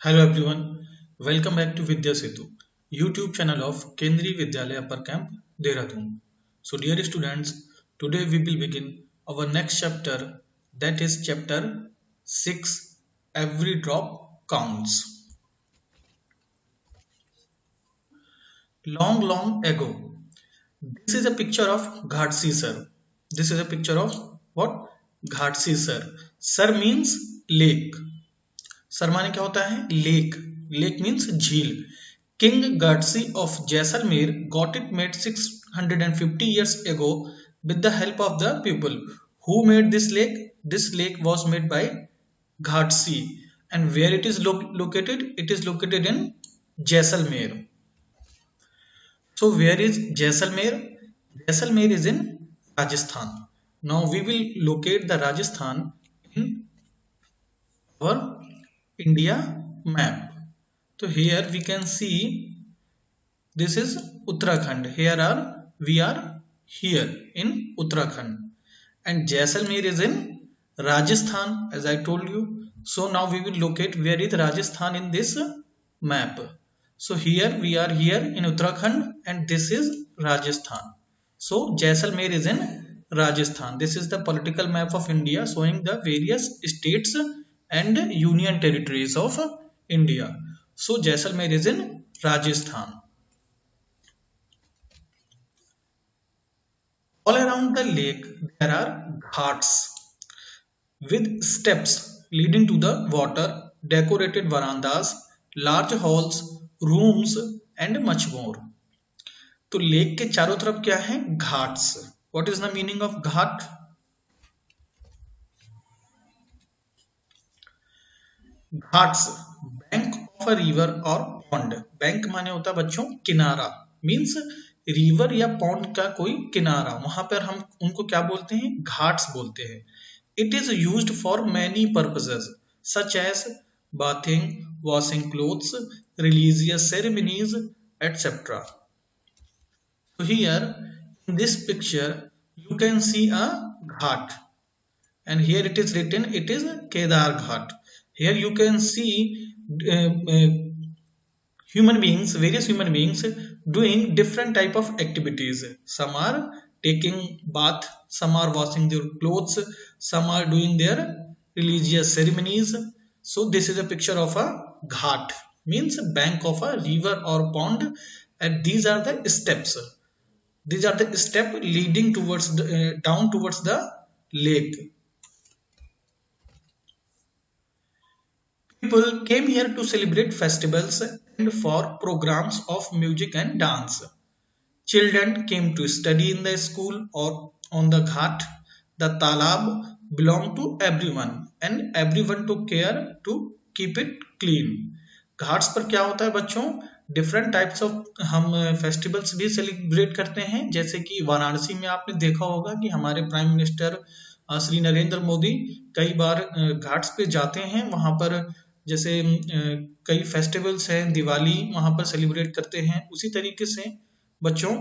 Hello everyone, welcome back to Vidya Setu, YouTube channel of Kendriya Vidyalaya Upper Camp, Dehradun. So dear students, today we will begin our next chapter, that is chapter 6, Every Drop Counts. Long ago, this is a picture of Ghatsi sir. This is a picture of what? Ghatsi sir. Sir means lake. Sir माने क्या होता है? Lake. Lake means झील. King Ghatsi of Jaisalmer got it made 650 years ago with the help of the people. Who made this lake? This lake was made by Ghatsi. And where it is located? It is located in Jaisalmer. So where is Jaisalmer? Jaisalmer is in Rajasthan. Now we will locate the Rajasthan in our India map. So here we can see this is Uttarakhand. We are here in Uttarakhand, and Jaisalmer is in Rajasthan, as I told you. So now we will locate where is Rajasthan in this map. So here we are here in Uttarakhand, and this is Rajasthan. So Jaisalmer is in Rajasthan. This is the political map of India showing the various states and union territories of India. So Jaisalmer is in Rajasthan. All around the lake there are ghats with steps leading to the water, decorated verandas, large halls, rooms and much more. तो lake के चारों तरफ क्या है? Ghats. What is the meaning of Ghat? Ghats bank of a river और pond. Bank माने होता है बच्चों किनारा, मीन्स रिवर या पॉन्ड का कोई किनारा. वहां पर हम उनको क्या बोलते हैं? घाट्स बोलते हैं. It is used for many purposes such as bathing, washing clothes, religious ceremonies, etc. So here in this picture you can see a ghat, and here it is written it is Kedar Ghat. Here you can see various human beings doing different type of activities. Some are taking bath, some are washing their clothes, some are doing their religious ceremonies. So this is a picture of a ghat, means bank of a river or pond, and these are the steps. These are the step leading towards down towards the lake. People came here to celebrate festivals and for programs of music and dance. Children came to study in the school or on the ghat. The talab belonged to everyone and everyone took care to keep it clean. Ghats पर क्या होता है बच्चों? Different types of हम festivals भी celebrate करते हैं. जैसे कि वाराणसी में आपने देखा होगा कि हमारे प्राइम मिनिस्टर श्री नरेंद्र मोदी कई बार घाट्स पे जाते हैं. वहां पर जैसे कई फेस्टिवल्स हैं, दिवाली वहां पर सेलिब्रेट करते हैं. उसी तरीके से बच्चों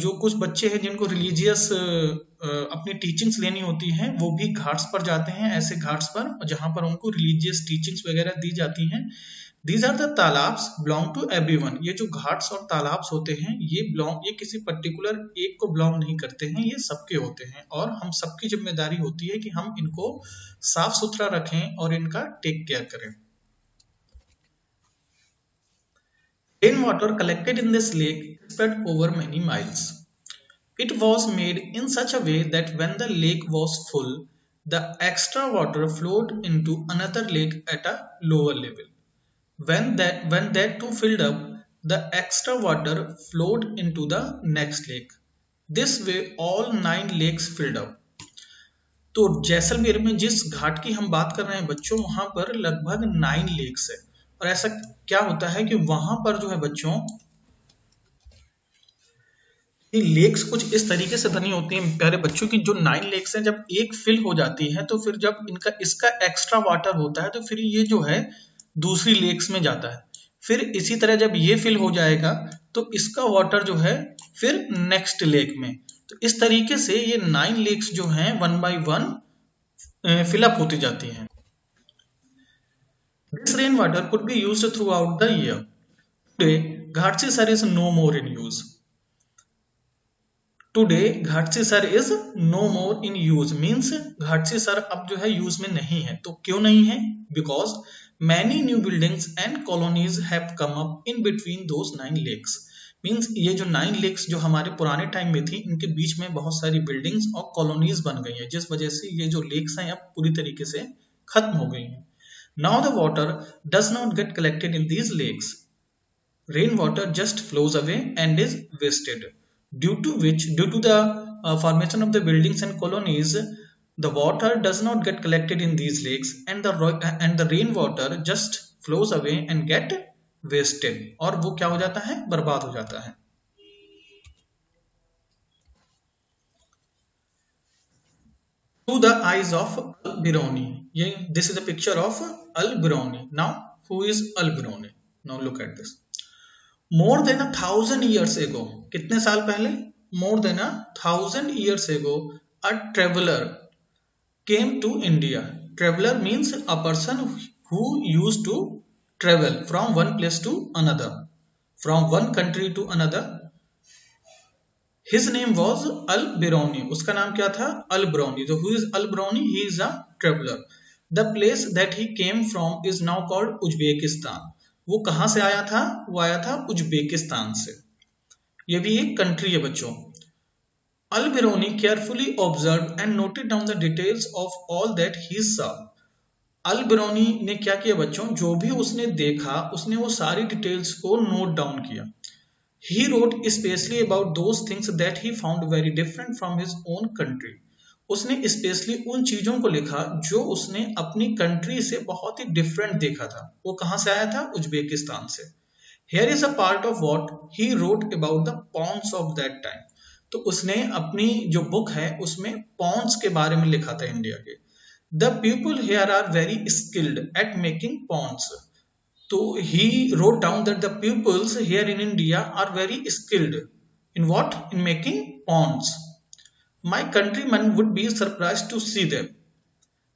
जो कुछ बच्चे हैं जिनको रिलीजियस अपनी टीचिंग्स लेनी होती हैं वो भी घाट्स पर जाते हैं, ऐसे घाट्स पर जहां पर उनको रिलीजियस टीचिंग्स वगैरह दी जाती हैं. दीज आर द तालाब्स बिलोंग टू एवरीवन. ये जो घाट्स और तालाब्स होते हैं ये किसी पर्टिकुलर एक को बिलोंग नहीं करते हैं, ये सबके होते हैं और हम सबकी जिम्मेदारी होती है कि हम इनको साफ सुथरा रखें और इनका टेक केयर करें. Rainwater collected in this lake spread over many miles. It was made in such a way that when the lake was full, the extra water flowed into another lake at a lower level. When that too filled up, the extra water flowed into the next lake. This way all 9 lakes filled up. तो जैसलमेर में जिस घाट की हम बात कर रहे हैं बच्चों, वहां पर लगभग 9 लेक्स है. और ऐसा क्या होता है कि वहां पर जो है बच्चों ये लेक्स कुछ इस तरीके से बनी होती हैं प्यारे बच्चों की जो 9 लेक्स हैं जब एक फिल हो जाती है तो फिर जब इसका एक्स्ट्रा वाटर होता है तो फिर ये जो है दूसरी लेक्स में जाता है. फिर इसी तरह जब ये फिल हो जाएगा तो इसका वाटर जो है फिर नेक्स्ट लेक में. तो इस तरीके से ये 9 लेक्स जो हैं 1 by 1 फिलअप होती जाती हैं. This rainwater could be used throughout the year. Today, Ghatsi Sar is no more in use. Today, Ghatsi Sar is no more in use. Means Ghatsi Sar अब जो है use में नहीं है. तो क्यों नहीं है? Because many new buildings and colonies have come up in between those 9 lakes. Means ये जो 9 लेक्स जो हमारे पुराने टाइम में थी, इनके बीच में बहुत सारी बिल्डिंग्स और कॉलोनीज बन गई हैं, जिस वजह से ये जो लेक्स हैं अब पूरी तरीके से खत्म हो गई हैं. Now the water does not get collected in these lakes. Rain water just flows away and is wasted, due to the formation of the buildings and colonies, the water does not get collected in these lakes, and the rain water just flows away and get wasted, और वो क्या हो जाता है, बर्बाद हो जाता है. To the eyes of Al-Biruni. This is a picture of Al-Biruni. Now who is Al-Biruni? Now look at this. More than 1,000 years ago, कितने साल पहले? More than 1,000 years ago, a traveler came to India. Traveler means a person who used to travel from one place to another, from one country to another. His name was Al-Biruni. उसका नाम क्या था? Al-Biruni. So who is Al-Biruni? He is a traveler. The place that he came from is now called Uzbekistan. वो कहां से आया था? वो आया था उज्बेकिस्तान से. ये भी एक कंट्री है बच्चों. Al-Biruni carefully observed and noted down the details of all that he saw. Al-Biruni ने क्या किया बच्चों? जो भी उसने देखा, उसने वो सारी डिटेल्स को नोट डाउन किया. He wrote especially about those things that he found very different from his own country. उसने स्पेशली उन चीजों को लिखा जो उसने अपनी कंट्री से बहुत ही डिफरेंट देखा था. वो कहां से आया था? उज्बेकिस्तान से. Here is a part of what he wrote about the ponds of that time. तो उसने अपनी जो बुक है उसमें ponds के बारे में लिखा था इंडिया के. The people here are very skilled at making ponds. तो he wrote down that the pupils here in India are very skilled in what? In making ponds. My countrymen would be surprised to see them.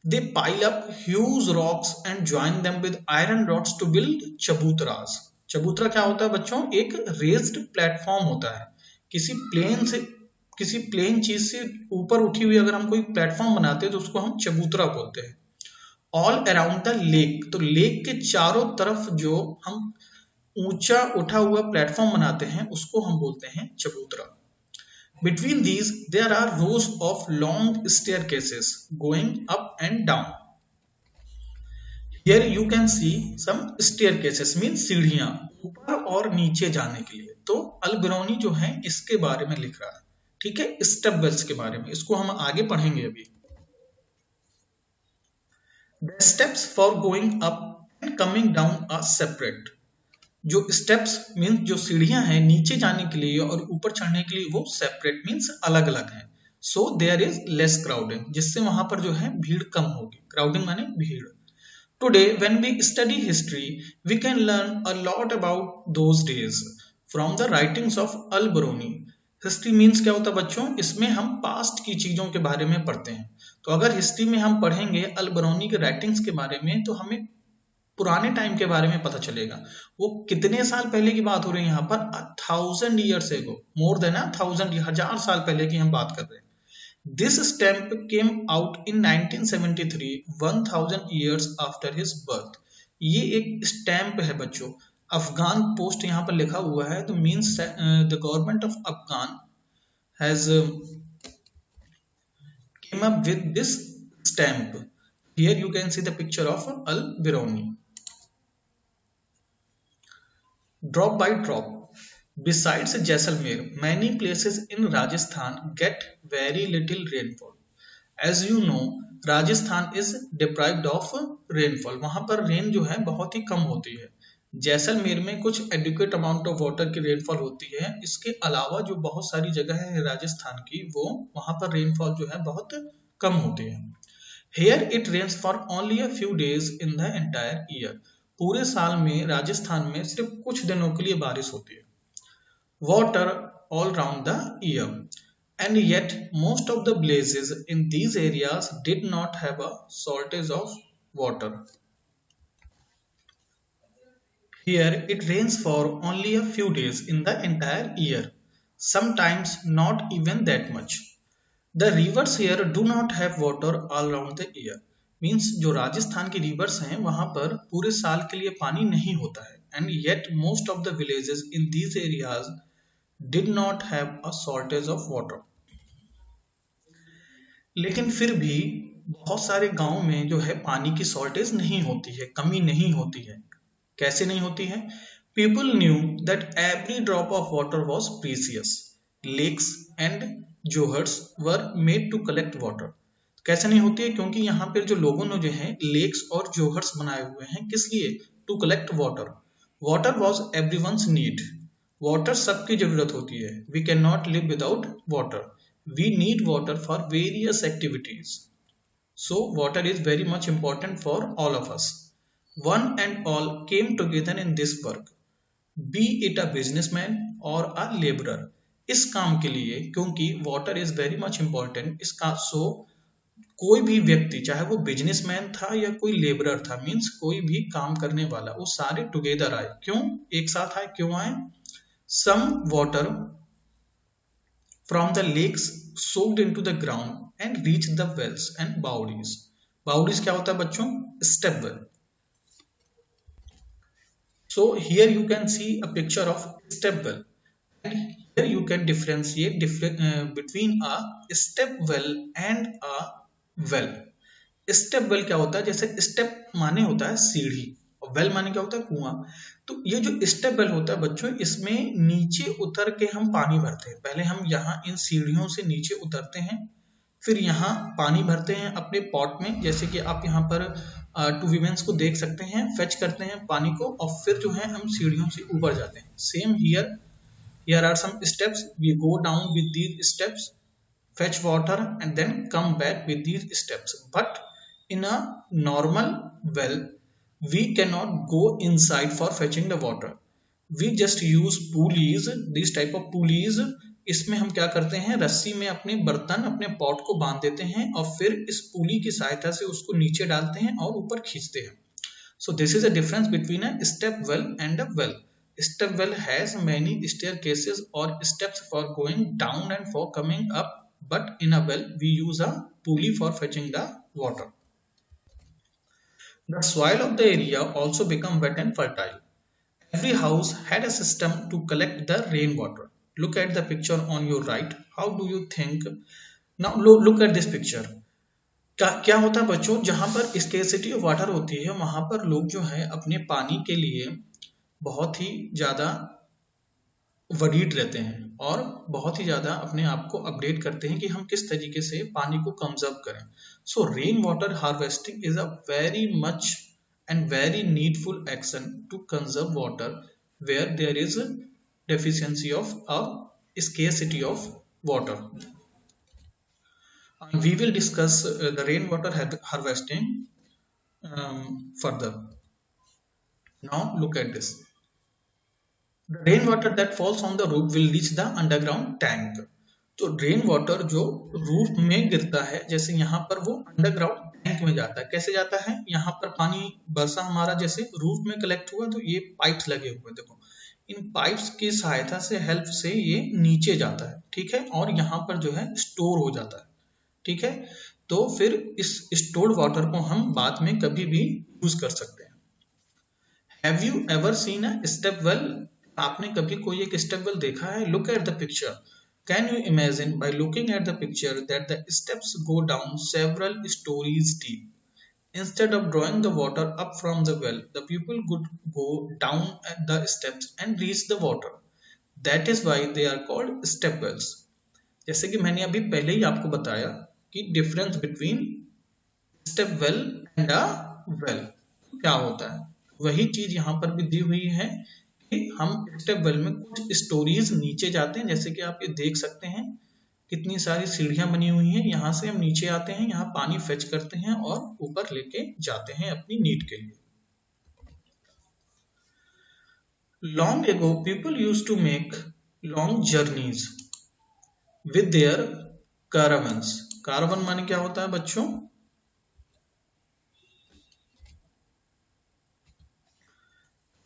They pile up huge rocks and join them with iron rods to build चबूतरास. चबूतरा क्या होता है बच्चों? एक raised platform होता है. किसी plane चीज से ऊपर उठी हुई अगर हम कोई प्लेटफॉर्म बनाते हैं तो उसको हम चबूतरा बोलते हैं. All around the lake. तो लेक के चारों तरफ जो हम ऊंचा उठा हुआ प्लेटफॉर्म बनाते हैं उसको हम बोलते हैं चबूतरा. Between these, there are rows of long staircases going up and down. Here you can see some staircases means सीढ़ियां ऊपर और नीचे जाने के लिए. तो अल-बिरूनी जो है इसके बारे में लिख रहा है. ठीक है, स्टेप वेल्स के बारे में. इसको हम आगे पढ़ेंगे अभी. The steps for going up and coming down are separate. जो स्टेप्स मीन्स जो सीढ़ियां हैं नीचे जाने के लिए और ऊपर चढ़ने के लिए वो सेपरेट मीन्स अलग अलग हैं. So there is less crowding, जिससे वहां पर जो है भीड़ कम होगी. क्राउडिंग माने भीड़. Today when we study history we can learn a lot about those days from the writings of Al-Biruni. History means क्या होता है बच्चों? इसमें हम पास्ट की चीजों के बारे में पढ़ते हैं. तो अगर हिस्ट्री में हम पढ़ेंगे अल-बिरूनी के राइटिंग्स के बारे में तो हमें पुराने टाइम के बारे में पता चलेगा. वो कितने साल पहले की बात हो रही है यहाँ पर? 1,000 years ago. मोर देन 1,000, 1000 साल पहले की हम बात कर रहे हैं. This stamp came out in 1973, 1000 years after his birth. ये एक स्टैम्प है बच्चों. अफगान पोस्ट यहाँ पर लिखा हुआ है. तो means the government of Afghan has came up with this stamp. Here you can see the picture of Al-Biruni. Drop by drop. Besides Jaisalmer, many places in Rajasthan get very little rainfall. As you know, Rajasthan is deprived of rainfall. वहां पर rain जो है बहुत ही कम होती है. जैसलमेर में कुछ adequate amount of water की रेनफॉल होती है. इसके अलावा जो बहुत सारी जगह है राजस्थान की, वो वहां पर रेनफॉल जो है बहुत कम होती है. Here it rains for only a few days in the entire year. पूरे साल में राजस्थान में सिर्फ कुछ दिनों के लिए बारिश होती है. Water all round the year, and yet most of the villages in these areas did not have a shortage of water. Here it rains for only a few days in the entire year, sometimes not even that much. The rivers here do not have water all around the year. Means जो राजस्थान की reverse हैं वहां पर पूरे साल के लिए पानी नहीं होता है. And yet most of the villages in these areas did not have a shortage of water. लेकिन फिर भी बहुत सारे गांव में जो है पानी की शॉर्टेज नहीं होती है, कमी नहीं होती है. कैसे नहीं होती है? People knew that every drop of water was precious. Lakes and johads were made to collect water. कैसे नहीं होती है? क्योंकि यहाँ पर जो लोगों ने जो है लेक्स और जोहर्स बनाए हुए हैं, किस लिए? To collect water. Water was everyone's need. वाटर सबकी जरूरत होती है. We can not live without water. We need water for various activities. So water is very much important for all of us. One and all came together in this work, be it a businessman or a laborer. इस काम के लिए, क्योंकि water is very much important, इसका so कोई भी व्यक्ति, चाहे वो बिजनेसमैन था या कोई लेबरर था, मीन्स कोई भी काम करने वाला, वो सारे टुगेदर आए. क्यों एक साथ आए? क्यों आए? Some water from the lakes soaked into the ground and reached the wells and bowdies. Bowdies क्या होता है बच्चों? Step well. So here you can see a picture of step well, and here you can differentiate between a step well and a well. Step well क्या होता है? जैसे step माने होता है सीढ़ी और वेल माने क्या होता है? कुआं. तो ये जो स्टेप वेल होता है बच्चों, इसमें नीचे उतर के हम पानी भरते हैं. पहले हम यहाँ इन सीढ़ियों से नीचे उतरते हैं, फिर यहाँ पानी भरते हैं अपने पॉट में. जैसे कि आप यहाँ पर टू वीमेंस को देख सकते हैं, फेच करते हैं पानी को और फिर जो है हम सीढ़ियों से ऊपर जाते हैं. Same here are some steps. We go down with these steps, fetch water and then come back with these steps. But in a normal well, we cannot go inside for fetching the water. We just use pulleys, these type of pulleys. इसमें हम क्या करते हैं? रस्सी में अपने बर्तन, अपने पॉट को बांध देते हैं और फिर इस पुली की सहायता से उसको नीचे डालते हैं और ऊपर खींचते हैं. So this is a difference between a step well and a well. Step well has many staircases or steps for going down and for coming up, but in a well we use a pulley for fetching the water. The soil of the area also become wet and fertile. Every house had a system to collect the rainwater. Look at the picture on your right. How do you think? Now look at this picture. क्या होता है बच्चों? जहां पर scarcity of water होती है वहां पर लोग जो है अपने पानी के लिए बहुत ही ज्यादा वरीड रहते हैं और बहुत ही ज्यादा अपने आप को अपडेट करते हैं कि हम किस तरीके से पानी को कंजर्व करें. So rain water harvesting is a very much and very needful action to conserve water where there is deficiency of a scarcity of water. We will discuss the rainwater harvesting further. Now look at this. The rainwater that falls on the roof will reach the underground tank. तो rain water जो roof में गिरता है, जैसे यहाँ पर वो underground tank में जाता है. कैसे जाता है? यहाँ पर पानी बरसा हमारा जैसे रूफ में कलेक्ट हुआ तो ये पाइप्स लगे हुए, देखो इन पाइप्स की सहायता से हेल्प से ये नीचे जाता है. ठीक है, और यहाँ पर जो है स्टोर हो जाता है. ठीक है, तो फिर इस स्टोर्ड वाटर को हम बाद में कभी भी यूज कर सकते हैं. Have you ever seen a step well? आपने कभी कोई एक स्टेप वेल देखा है? Look at the picture. Can you imagine by looking at the picture that the steps go down several stories deep. Instead of drawing the water up from the well, the people would go down at the steps and reach the water. That is why they are called step wells. जैसे कि मैंने अभी पहले ही आपको बताया कि difference between step well and a well क्या होता है, वही चीज यहाँ पर भी दी हुई है कि हम स्टेप वेल में कुछ स्टोरीज नीचे जाते हैं. जैसे कि आप ये देख सकते हैं कितनी सारी सीढ़ियां बनी हुई हैं, यहाँ से हम नीचे आते हैं, यहाँ पानी फेच करते हैं और ऊपर लेके जाते हैं अपनी नीड के लिए. Long ago people used to make long journeys with their caravans. Caravan माने क्या होता है बच्चों?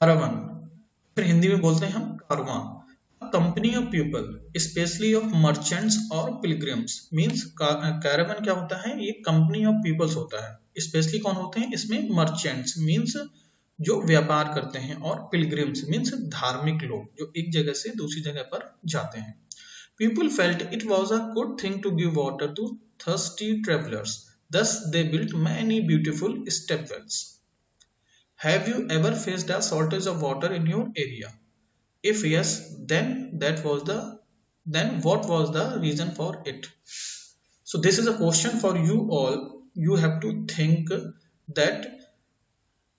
Caravan फिर हिंदी में बोलते हैं हम कारवां। Company of people specially of merchants और पिलग्रिम्स मीन्स कैरावन क्या होता है, ये कंपनी ऑफ पीपल्स होता है। स्पेशली कौन होते हैं इसमें, मर्चेंट्स मीन्स जो व्यापार करते हैं, और पिलग्रिम्स मीन्स धार्मिक लोग जो एक जगह से दूसरी जगह पर जाते हैं। People felt it was a good thing to give water to thirsty travelers. Thus, they built many beautiful step wells. Have you ever faced a shortage of water in your area? If yes, then what was the reason for it? So this is a question for you all. You have to think that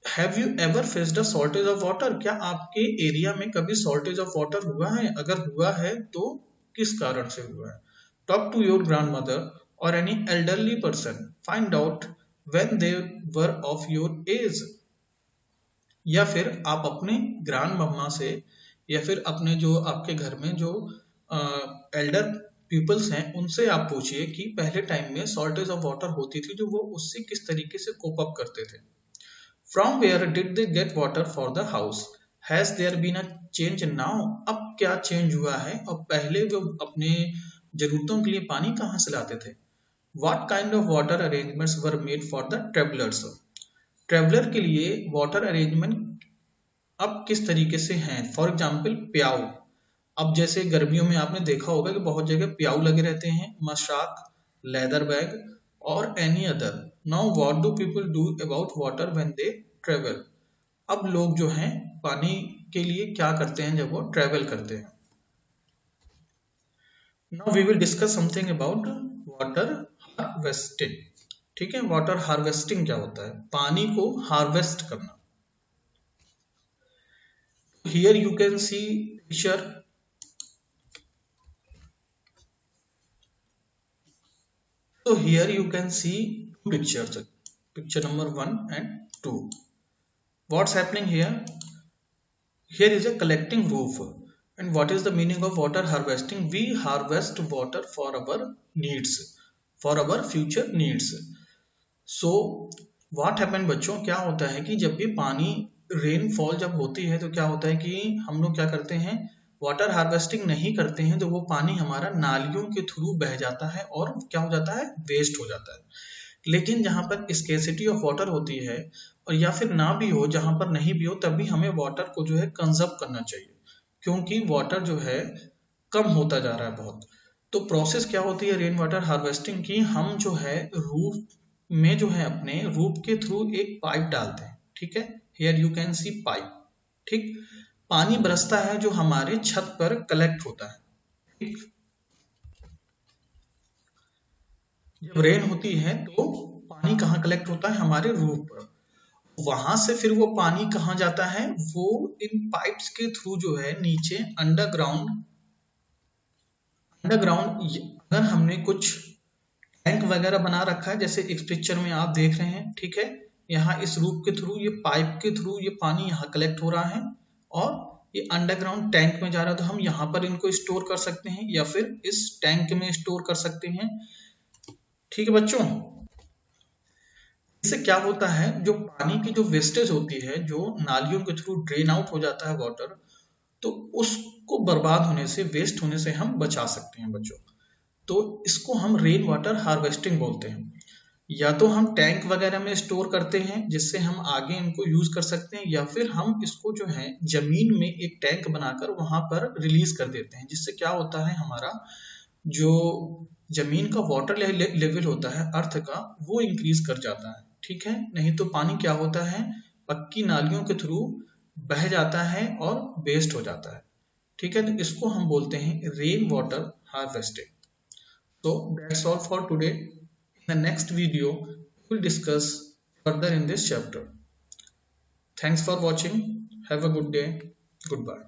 have you ever faced a shortage of water? क्या आपके area में कभी shortage of water हुआ है? अगर हुआ है तो किस कारण से हुआ है? Talk to your grandmother or any elderly person. Find out when they were of your age. या फिर आप अपने ग्रैंड मम्मा से या फिर अपने जो आपके घर में जो एल्डर पीपल्स हैं उनसे आप पूछिए कि पहले टाइम में शॉर्टेज ऑफ वाटर होती थी जो वो उससे किस तरीके से कोप अप करते थे। From where did they get water for the house? Has there been a change now? अब क्या चेंज हुआ है और पहले वो अपने जरूरतों के लिए पानी कहाँ से लाते थे? What kind of water arrangements were made for the travelers? Traveller के लिए वाटर अरेंजमेंट अब किस तरीके से हैं? फॉर एग्जाम्पल प्याऊ। अब जैसे गर्मियों में आपने देखा होगा कि बहुत जगह प्याऊ लगे रहते हैं, मशाक, लेदर बैग और any other. Now what do people do about water when they travel? अब लोग जो हैं पानी के लिए क्या करते हैं जब वो ट्रेवल करते हैं? Now we will discuss something about water harvesting. ठीक है, वाटर हार्वेस्टिंग क्या होता है? पानी को हार्वेस्ट करना। Here you can see picture. So here you can see two pictures, picture number 1 and 2. What's happening here? Here is a collecting roof. And what is the meaning of water harvesting? We harvest water for our needs, for our future needs. So what happened बच्चों, क्या होता है कि जब भी पानी rainfall जब होती है तो क्या होता है कि हम लोग क्या करते हैं, वाटर हार्वेस्टिंग नहीं करते हैं तो वो पानी हमारा नालियों के थ्रू बह जाता है और क्या हो जाता है, वेस्ट हो जाता है। लेकिन जहाँ पर स्केर्सिटी ऑफ वाटर होती है और या फिर ना भी हो, जहाँ पर नहीं भी हो, तब भी हमें वाटर को जो है कंजर्व करना चाहिए, क्योंकि वाटर जो है कम होता जा रहा है बहुत। तो प्रोसेस क्या होती है रेन वाटर हार्वेस्टिंग की, हम जो है रूफ में जो है अपने रूफ के थ्रू एक पाइप डालते हैं। ठीक है, here you can see pipe. ठीक, पानी बरसता है जो हमारे छत पर कलेक्ट होता है। ठीक, जब रेन होती है तो पानी कहाँ कलेक्ट होता है, हमारे रूफ पर। वहां से फिर वो पानी कहाँ जाता है, वो इन पाइप्स के थ्रू जो है नीचे अंडरग्राउंड अगर हमने कुछ टैंक वगैरह बना रखा है, जैसे इस पिक्चर में आप देख रहे हैं। ठीक है, यहाँ इस रूफ के थ्रू, ये पाइप के थ्रू ये पानी यहाँ कलेक्ट हो रहा है और ये अंडरग्राउंड टैंक में जा रहा है। तो हम यहाँ पर इनको स्टोर कर सकते हैं या फिर इस टैंक में स्टोर कर सकते हैं। ठीक है बच्चों, इससे क्या होता है, जो पानी की जो वेस्टेज होती है, जो नालियों के थ्रू ड्रेन आउट हो जाता है वाटर, तो उसको बर्बाद होने से, वेस्ट होने से हम बचा सकते हैं बच्चों। तो इसको हम रेन वाटर हार्वेस्टिंग बोलते हैं। या तो हम टैंक वगैरह में स्टोर करते हैं जिससे हम आगे इनको यूज कर सकते हैं, या फिर हम इसको जो है जमीन में एक टैंक बनाकर वहां पर रिलीज कर देते हैं, जिससे क्या होता है, हमारा जो जमीन का वाटर लेवल होता है अर्थ का, वो इंक्रीज कर जाता है। ठीक है, नहीं तो पानी क्या होता है, पक्की नालियों के थ्रू बह जाता है और वेस्ट हो जाता है। ठीक है, तो इसको हम बोलते हैं rain water harvesting. So that's all for today. In the next video, we'll discuss further in this chapter. Thanks for watching. Have a good day. Goodbye.